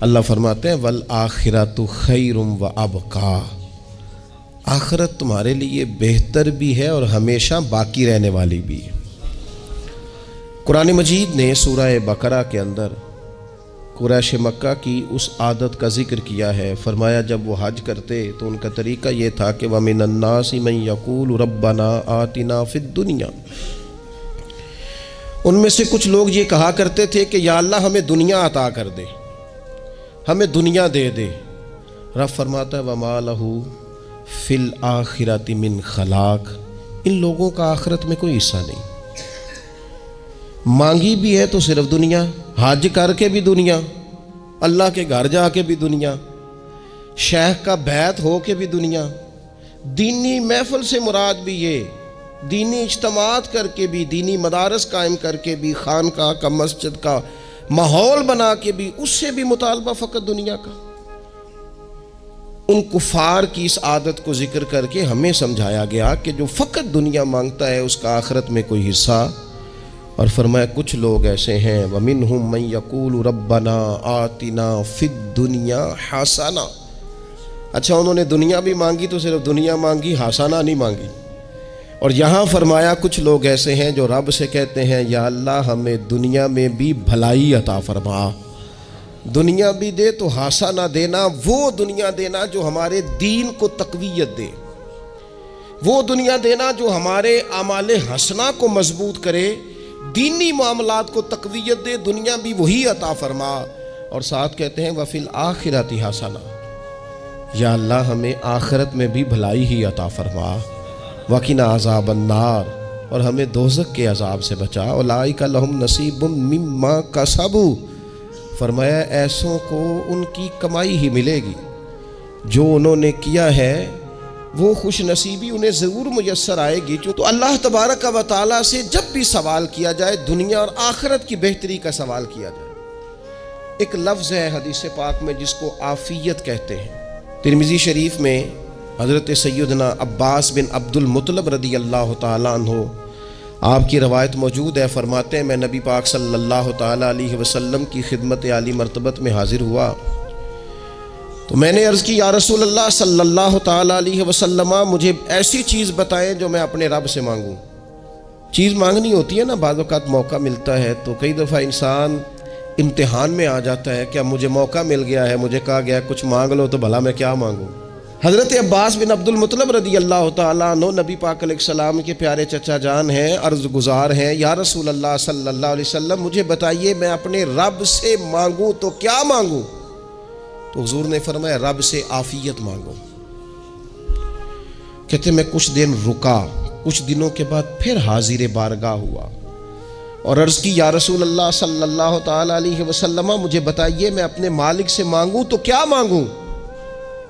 اللہ فرماتے ہیں والآخرۃ خیر و ابقا، آخرت تمہارے لیے بہتر بھی ہے اور ہمیشہ باقی رہنے والی بھی ہے۔ قرآن مجید نے سورہ بقرہ کے اندر قریش مکہ کی اس عادت کا ذکر کیا ہے۔ فرمایا جب وہ حج کرتے تو ان کا طریقہ یہ تھا کہ وَمِنَ النَّاسِ مَن يَقُولُ رَبَّنَا آتِنَا فِي الدُّنْيَا، ان میں سے کچھ لوگ یہ کہا کرتے تھے کہ یا اللہ ہمیں دنیا عطا کر دے، ہمیں دنیا دے دے۔ رب فرماتا ہے وَمَا لَهُ فِي الْآخِرَةِ مِنْ خَلَاقٍ، ان لوگوں کا آخرت میں کوئی حصہ نہیں۔ مانگی بھی ہے تو صرف دنیا، حج کر کے بھی دنیا، اللہ کے گھر جا کے بھی دنیا، شیخ کا بیعت ہو کے بھی دنیا، دینی محفل سے مراد بھی یہ، دینی اجتماعات کر کے بھی، دینی مدارس قائم کر کے بھی، خانقاہ کا مسجد کا ماحول بنا کے بھی، اس سے بھی مطالبہ فقط دنیا کا۔ ان کفار کی اس عادت کو ذکر کر کے ہمیں سمجھایا گیا کہ جو فقط دنیا مانگتا ہے اس کا آخرت میں کوئی حصہ، اور فرمایا کچھ لوگ ایسے ہیں وَمِنْهُمْ مَنْ يَقُولُ رَبَّنَا آتِنَا فِي الدُّنْيَا حَسَنَةً، اچھا انہوں نے دنیا بھی مانگی تو صرف دنیا مانگی، حسنہ نہیں مانگی۔ اور یہاں فرمایا کچھ لوگ ایسے ہیں جو رب سے کہتے ہیں یا اللہ ہمیں دنیا میں بھی بھلائی عطا فرما، دنیا بھی دے تو حسنہ دینا، وہ دنیا دینا جو ہمارے دین کو تقویت دے، وہ دنیا دینا جو ہمارے اعمال حسنہ کو مضبوط کرے، دینی معاملات کو تقویت دے، دنیا بھی وہی عطا فرما۔ اور ساتھ کہتے ہیں وَفِي الْآخِرَةِ حَسَنَةً، یا اللہ ہمیں آخرت میں بھی بھلائی ہی عطا فرما، وَقِنَا عَذَابَ النَّارِ، اور ہمیں دوزخ کے عذاب سے بچا، اولئک لہم نصیب مما کسبوا، فرمایا ایسوں کو ان کی کمائی ہی ملے گی، جو انہوں نے کیا ہے وہ خوش نصیبی انہیں ضرور میسر آئے گی۔ تو اللہ تبارک و تعالیٰ سے جب بھی سوال کیا جائے دنیا اور آخرت کی بہتری کا سوال کیا جائے۔ ایک لفظ ہے حدیث پاک میں جس کو عافیت کہتے ہیں۔ ترمذی شریف میں حضرت سیدنا عباس بن عبد المطلب رضی اللہ تعالیٰ عنہ آپ کی روایت موجود ہے، فرماتے ہیں میں نبی پاک صلی اللہ تعالیٰ علیہ وسلم کی خدمت عالی مرتبت میں حاضر ہوا تو میں نے عرض کی یا رسول اللہ صلی اللہ تعالیٰ علیہ وسلم مجھے ایسی چیز بتائیں جو میں اپنے رب سے مانگوں۔ چیز مانگنی ہوتی ہے نا، بعض اوقات موقع ملتا ہے تو کئی دفعہ انسان امتحان میں آ جاتا ہے کہ اب مجھے موقع مل گیا ہے، مجھے کہا گیا کچھ مانگ لو تو بھلا میں کیا مانگوں۔ حضرت عباس بن عبد المطلب رضی اللہ تعالیٰ عنہ نبی پاک علیہ السلام کے پیارے چچا جان ہیں، عرض گزار ہیں یا رسول اللہ صلی اللہ علیہ وسلم مجھے بتائیے میں اپنے رب سے مانگوں تو کیا مانگوں؟ تو حضور نے فرمایا رب سے عافیت مانگو۔ کہتے میں کچھ دن رکا، کچھ دنوں کے بعد پھر حاضر بارگاہ ہوا اور عرض کی یا رسول اللہ صلی اللہ تعالیٰ علیہ وسلم مجھے بتائیے میں اپنے مالک سے مانگوں تو کیا مانگوں؟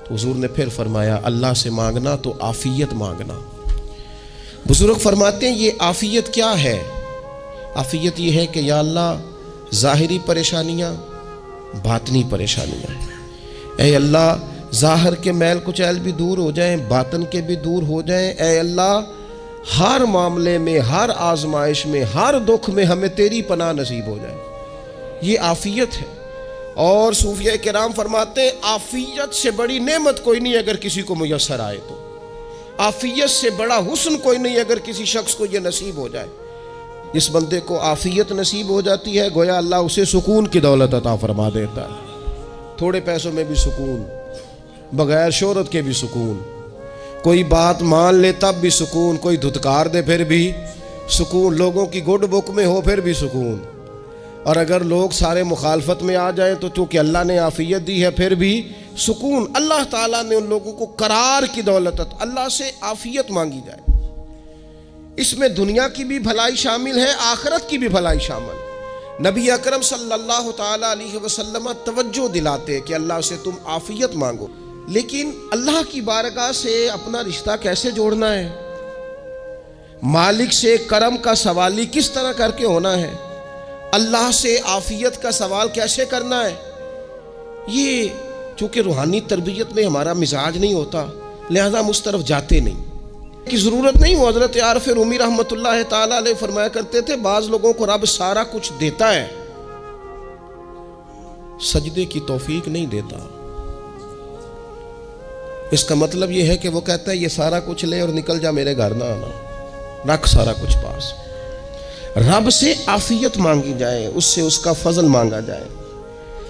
تو حضور نے پھر فرمایا اللہ سے مانگنا تو عافیت مانگنا۔ بزرگ فرماتے ہیں یہ عافیت کیا ہے؟ عافیت یہ ہے کہ یا اللہ ظاہری پریشانیاں، باطنی پریشانیاں، اے اللہ ظاہر کے میل کچیل بھی دور ہو جائیں، باطن کے بھی دور ہو جائیں، اے اللہ ہر معاملے میں، ہر آزمائش میں، ہر دکھ میں ہمیں تیری پناہ نصیب ہو جائے، یہ عافیت ہے۔ اور صوفیہ کرام فرماتے ہیں عافیت سے بڑی نعمت کوئی نہیں اگر کسی کو میسر آئے تو، عافیت سے بڑا حسن کوئی نہیں اگر کسی شخص کو یہ نصیب ہو جائے۔ جس بندے کو عافیت نصیب ہو جاتی ہے گویا اللہ اسے سکون کی دولت عطا فرما دیتا ہے، تھوڑے پیسوں میں بھی سکون، بغیر شہرت کے بھی سکون، کوئی بات مان لے تب بھی سکون، کوئی دھتکار دے پھر بھی سکون، لوگوں کی گڈ بک میں ہو پھر بھی سکون، اور اگر لوگ سارے مخالفت میں آ جائیں تو چونکہ اللہ نے عافیت دی ہے پھر بھی سکون۔ اللہ تعالیٰ نے ان لوگوں کو قرار کی دولت، اللہ سے عافیت مانگی جائے، اس میں دنیا کی بھی بھلائی شامل ہے، آخرت کی بھی بھلائی شامل ہے۔ نبی اکرم صلی اللہ تعالیٰ علیہ وسلم توجہ دلاتے کہ اللہ سے تم عافیت مانگو، لیکن اللہ کی بارگاہ سے اپنا رشتہ کیسے جوڑنا ہے، مالک سے کرم کا سوالی کس طرح کر کے ہونا ہے، اللہ سے عافیت کا سوال کیسے کرنا ہے، یہ چونکہ روحانی تربیت میں ہمارا مزاج نہیں ہوتا لہذا ہم اس طرف جاتے نہیں کی ضرورت نہیں۔ وہ حضرت عارف رومی رحمۃ اللہ تعالیٰ علیہ فرمایا کرتے تھے بعض لوگوں کو رب سارا کچھ دیتا ہے، سجدے کی توفیق نہیں دیتا۔ اس کا مطلب یہ ہے کہ وہ کہتا ہے یہ سارا کچھ لے اور نکل جا، میرے گھر نہ آنا، رکھ سارا کچھ پاس۔ رب سے عافیت مانگی جائے، اس سے اس کا فضل مانگا جائے،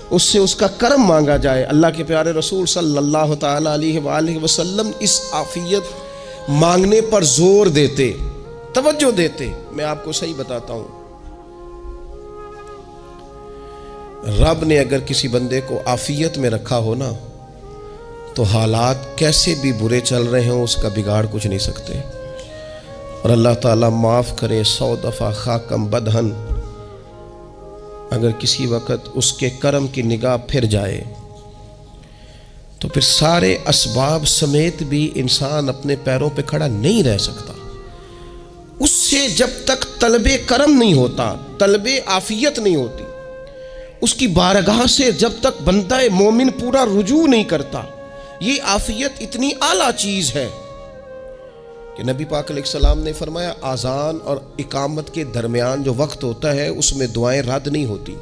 اس سے اس کا کرم مانگا جائے۔ اللہ کے پیارے رسول صلی اللہ تعالی علیہ وآلہ وسلم اس عافیت مانگنے پر زور دیتے، توجہ دیتے۔ میں آپ کو صحیح بتاتا ہوں، رب نے اگر کسی بندے کو عافیت میں رکھا ہو نا، تو حالات کیسے بھی برے چل رہے ہوں اس کا بگاڑ کچھ نہیں سکتے۔ اور اللہ تعالیٰ معاف کرے، 100 دفعہ خاکم بدہن، اگر کسی وقت اس کے کرم کی نگاہ پھر جائے تو پھر سارے اسباب سمیت بھی انسان اپنے پیروں پہ کھڑا نہیں رہ سکتا۔ اس سے جب تک طلب کرم نہیں ہوتا، طلب عافیت نہیں ہوتی، اس کی بارگاہ سے جب تک بندہ مومن پورا رجوع نہیں کرتا، یہ عافیت اتنی اعلیٰ چیز ہے کہ نبی پاک علیہ السلام نے فرمایا اذان اور اقامت کے درمیان جو وقت ہوتا ہے اس میں دعائیں رد نہیں ہوتی۔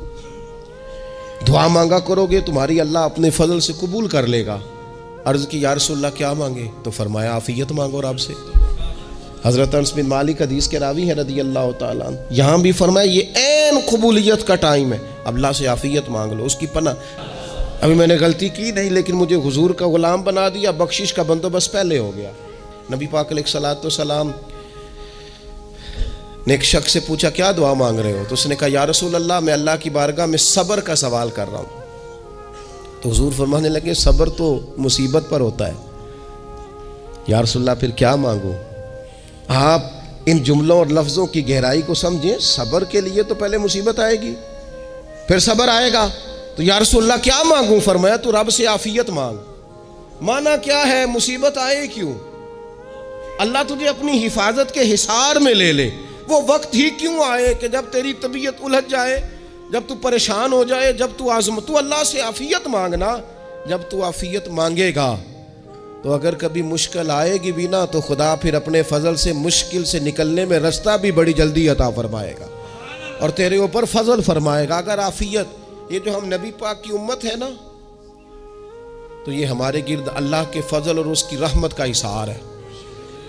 دعا مانگا کرو گے تمہاری اللہ اپنے فضل سے قبول کر لے گا۔ عرض کی یا رسول اللہ کیا مانگے؟ تو فرمایا عافیت مانگو رب سے۔ حضرت انس بن مالک حدیث کے راوی ہیں رضی اللہ تعالیٰ عنہ، یہاں بھی فرمایا یہ عین قبولیت کا ٹائم ہے، اب اللہ سے عافیت مانگ لو، اس کی پناہ۔ ابھی میں نے غلطی کی نہیں لیکن مجھے حضور کا غلام بنا دیا، بخشش کا بندوبست پہلے ہو گیا۔ نبی پاک علیہ السلام نے ایک شخص سے پوچھا کیا دعا مانگ رہے ہو؟ تو اس نے کہا یا رسول اللہ میں اللہ کی بارگاہ میں صبر کا سوال کر رہا ہوں۔ تو حضور فرمانے لگے صبر تو مصیبت پر ہوتا ہے۔ یا رسول اللہ پھر کیا مانگوں؟ آپ ان جملوں اور لفظوں کی گہرائی کو سمجھیں، صبر کے لیے تو پہلے مصیبت آئے گی پھر صبر آئے گا۔ تو یا رسول اللہ کیا مانگوں؟ فرمایا تو رب سے عافیت مانگ۔ مانا کیا ہے؟ مصیبت آئے کیوں؟ اللہ تجھے اپنی حفاظت کے حصار میں لے لے، وہ وقت ہی کیوں آئے کہ جب تیری طبیعت الجھ جائے، جب تو پریشان ہو جائے، جب تو اللہ سے عافیت مانگنا۔ جب تو عافیت مانگے گا تو اگر کبھی مشکل آئے گی بھی نا تو خدا پھر اپنے فضل سے مشکل سے نکلنے میں رستہ بھی بڑی جلدی عطا فرمائے گا اور تیرے اوپر فضل فرمائے گا۔ اگر عافیت، یہ جو ہم نبی پاک کی امت ہے نا، تو یہ ہمارے گرد اللہ کے فضل اور اس کی رحمت کا حصار ہے،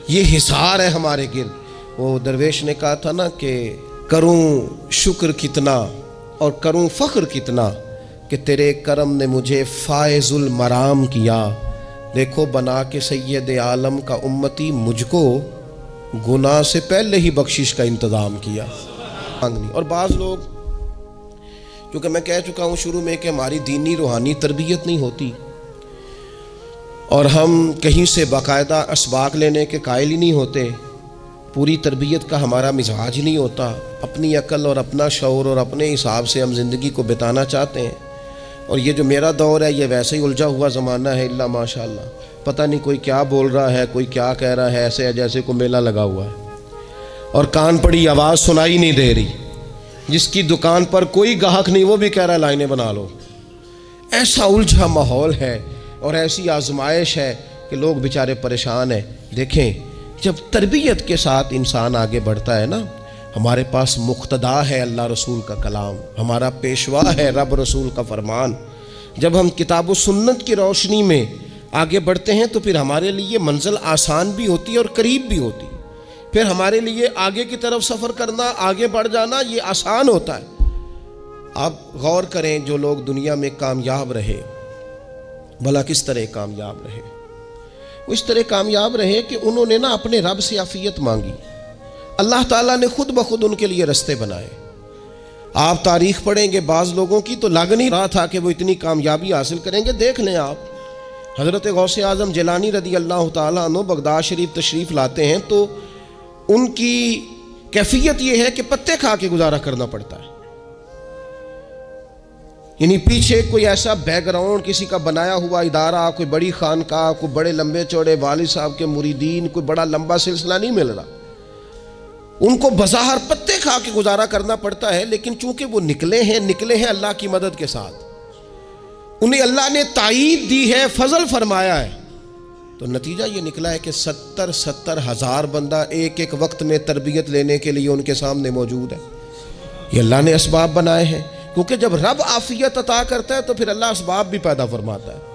یہ حصار ہے ہمارے گرد۔ وہ درویش نے کہا تھا نا کہ کروں شکر کتنا اور کروں فخر کتنا کہ تیرے کرم نے مجھے فائز المرام کیا۔ دیکھو بنا کے سید عالم کا امتی مجھ کو گناہ سے پہلے ہی بخشش کا انتظام کیا۔ اور بعض لوگ، کیونکہ میں کہہ چکا ہوں شروع میں کہ ہماری دینی روحانی تربیت نہیں ہوتی اور ہم کہیں سے باقاعدہ اسباق لینے کے قائل ہی نہیں ہوتے، پوری تربیت کا ہمارا مزاج نہیں ہوتا، اپنی عقل اور اپنا شعور اور اپنے حساب سے ہم زندگی کو بتانا چاہتے ہیں۔ اور یہ جو میرا دور ہے یہ ویسے ہی الجھا ہوا زمانہ ہے، اللہ ماشاء اللہ، پتہ نہیں کوئی کیا بول رہا ہے، کوئی کیا کہہ رہا ہے، ایسے جیسے کوئی میلہ لگا ہوا ہے اور کان پڑی آواز سنائی نہیں دے رہی۔ جس کی دکان پر کوئی گاہک نہیں وہ بھی کہہ رہا ہے لائنیں بنا لو۔ ایسا الجھا ماحول ہے اور ایسی آزمائش ہے کہ لوگ بیچارے پریشان ہیں۔ دیکھیں جب تربیت کے ساتھ انسان آگے بڑھتا ہے نا، ہمارے پاس مقتدا ہے اللہ رسول کا کلام، ہمارا پیشوا ہے رب رسول کا فرمان۔ جب ہم کتاب و سنت کی روشنی میں آگے بڑھتے ہیں تو پھر ہمارے لیے منزل آسان بھی ہوتی ہے اور قریب بھی ہوتی ہے، پھر ہمارے لیے آگے کی طرف سفر کرنا، آگے بڑھ جانا یہ آسان ہوتا ہے۔ آپ غور کریں جو لوگ دنیا میں کامیاب رہے، بھلا کس طرح کامیاب رہے؟ وہ اس طرح کامیاب رہے کہ انہوں نے نا اپنے رب سے عافیت مانگی، اللہ تعالیٰ نے خود بخود ان کے لیے رستے بنائے۔ آپ تاریخ پڑھیں گے بعض لوگوں کی تو لگ نہیں رہا تھا کہ وہ اتنی کامیابی حاصل کریں گے۔ دیکھ لیں آپ، حضرت غوث اعظم جیلانی رضی اللہ تعالیٰ عنہ بغداد شریف تشریف لاتے ہیں تو ان کی کیفیت یہ ہے کہ پتے کھا کے گزارا کرنا پڑتا ہے، یعنی پیچھے کوئی ایسا بیک گراؤنڈ کسی کا بنایا ہوا ادارہ، کوئی بڑی خانقاہ، کوئی بڑے لمبے چوڑے والد صاحب کے مریدین، کوئی بڑا لمبا سلسلہ نہیں مل رہا۔ ان کو بظاہر پتے کھا کے گزارا کرنا پڑتا ہے، لیکن چونکہ وہ نکلے ہیں اللہ کی مدد کے ساتھ، انہیں اللہ نے تائید دی ہے، فضل فرمایا ہے، تو نتیجہ یہ نکلا ہے کہ 70 ہزار بندہ ایک ایک وقت میں تربیت لینے کے لیے ان کے سامنے موجود ہے۔ یہ اللہ نے اسباب بنائے ہیں۔ کیونکہ جب رب عافیت عطا کرتا ہے تو پھر اللہ اسباب بھی پیدا فرماتا ہے.